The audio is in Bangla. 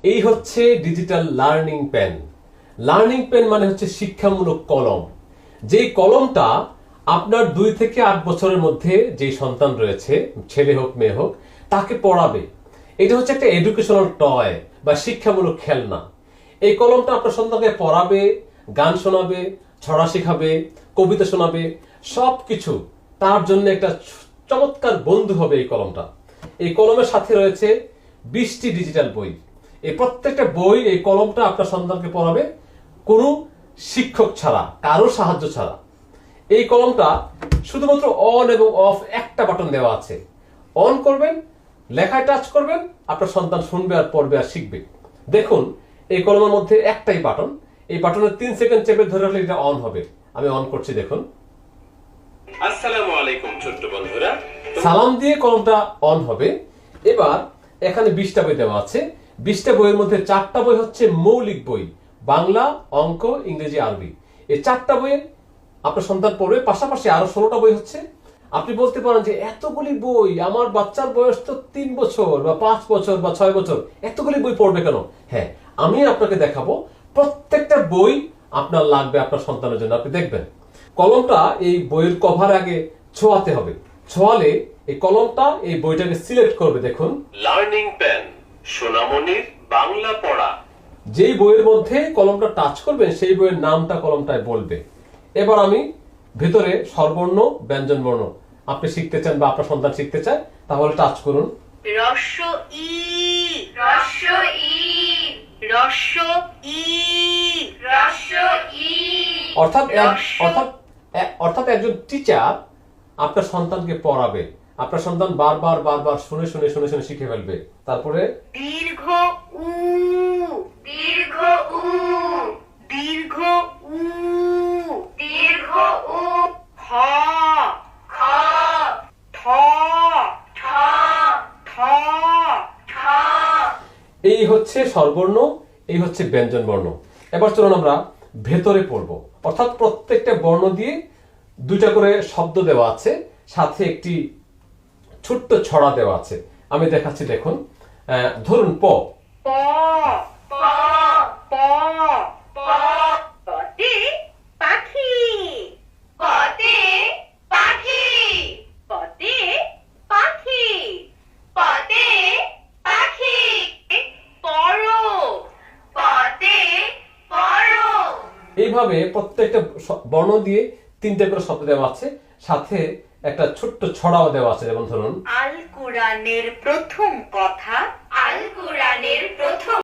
এই হচ্ছে digital learning pen. Learning pen মানে হচ্ছে শিক্ষামূলক কলম। যেই কলমটা আপনার 2 থেকে 8 বছরের মধ্যে যেই সন্তান রয়েছে, ছেলে হোক মেয়ে হোক, তাকে পড়াবে। এটা হচ্ছে একটা এডুকেশনাল টয় বা শিক্ষামূলক খেলনা। এই কলমটা আপনার সন্তানকে পড়াবে, গান শোনাবে, ছড়া শেখাবে, কবিতা শোনাবে, সবকিছু তার জন্য একটা চমৎকার বন্ধু হবে এই কলমটা। এই কলমের সাথে রয়েছে 20টি ডিজিটাল বই। এই প্রত্যেকটা বই এই কলমটা আপনার সন্তানকে পড়াবে কোনো শিক্ষক ছাড়া, কারো সাহায্য ছাড়া। এই কলমটা শুধুমাত্র অন এবং অফ একটা বাটন দেওয়া আছে। অন করবেন, লেখায় টাচ করবেন, আপনার সন্তান শুনবে আর পড়বে আর শিখবে। দেখুন, এই কলমের মধ্যে একটাই বাটন। এই বাটনের 3 সেকেন্ড চেপে ধরে রাখলে এটা অন হবে। আমি অন করছি, দেখুন। আসসালামু আলাইকুম ছোট্ট বন্ধুরা। সালাম দিয়ে কলমটা অন হবে। এবার এখানে 20টা বই দেওয়া আছে। 20টা বইয়ের মধ্যে 4টা বই হচ্ছে মৌলিক বই, বাংলা, অঙ্ক, ইংরেজি, আরবি। এই 4টা বই আপনার সন্তান পড়বে। পাশাপাশি আরো 16টা বই হচ্ছে। আপনি বলতে পারেন যে এতগুলি বই, আমার বাচ্চার বয়স তো 3 বছর বা 5 বছর বা 6 বছর, এতগুলি বই পড়বে কেন? হ্যাঁ, আমি আপনাকে দেখাবো প্রত্যেকটা বই আপনার লাগবে আপনার সন্তানের জন্য। আপনি দেখবেন কলমটা এই বইয়ের কভার আগে ছোঁয়াতে হবে। ছোঁয়ালে এই কলমটা এই বইটাকে সিলেক্ট করবে। দেখুন, লার্নিং পেন, সোনামণির বাংলা পড়া। যেই বইয়ের মধ্যে কলমটা টাচ করবেন সেই বইয়ের নামটা কলমটায় বলবে। এবার আমি ভেতরে স্বরবর্ণ, ব্যঞ্জন বর্ণ আপনি শিখতে চান বা আপনার সন্তান শিখতে চায়, তাহলে টাচ করুন। রস্য ই, রস্য ই, রস্য ই, রস্য ই। অর্থাৎ একজন টিচার আপনার সন্তানকে পড়াবে। আপনার সন্তান বারবার বারবার শুনে শুনে শুনে শুনে শিখে ফেলবে। তারপরে দীর্ঘ উ, দীর্ঘ উ, দীর্ঘ উ, দীর্ঘ উ। খ, খ, ঠ, ঠ, ঠ, ঠ। এই হচ্ছে স্বরবর্ণ, এই হচ্ছে ব্যঞ্জন বর্ণ। এবার চলুন আমরা ভেতরে পড়বো। অর্থাৎ প্রত্যেকটা বর্ণ দিয়ে 2টা করে শব্দ দেওয়া আছে, সাথে একটি ছোট্ট ছড়া দেওয়া আছে। আমি দেখাচ্ছি, দেখুন। ধরুন প। প, প, প, প। পতে পাখি, পতে পাখি, পতে পাখি, পতে পাখি। পড়ো, পতে পড়ো। এইভাবে প্রত্যেকটা বর্ণ দিয়ে 3টে করে শব্দ দেওয়া আছে, সাথে একটা ছোট্ট ছড়াও দেওয়া আছে। যেমন ধরুন, আল কুরআনের প্রথম কথা, আল কুরআনের প্রথম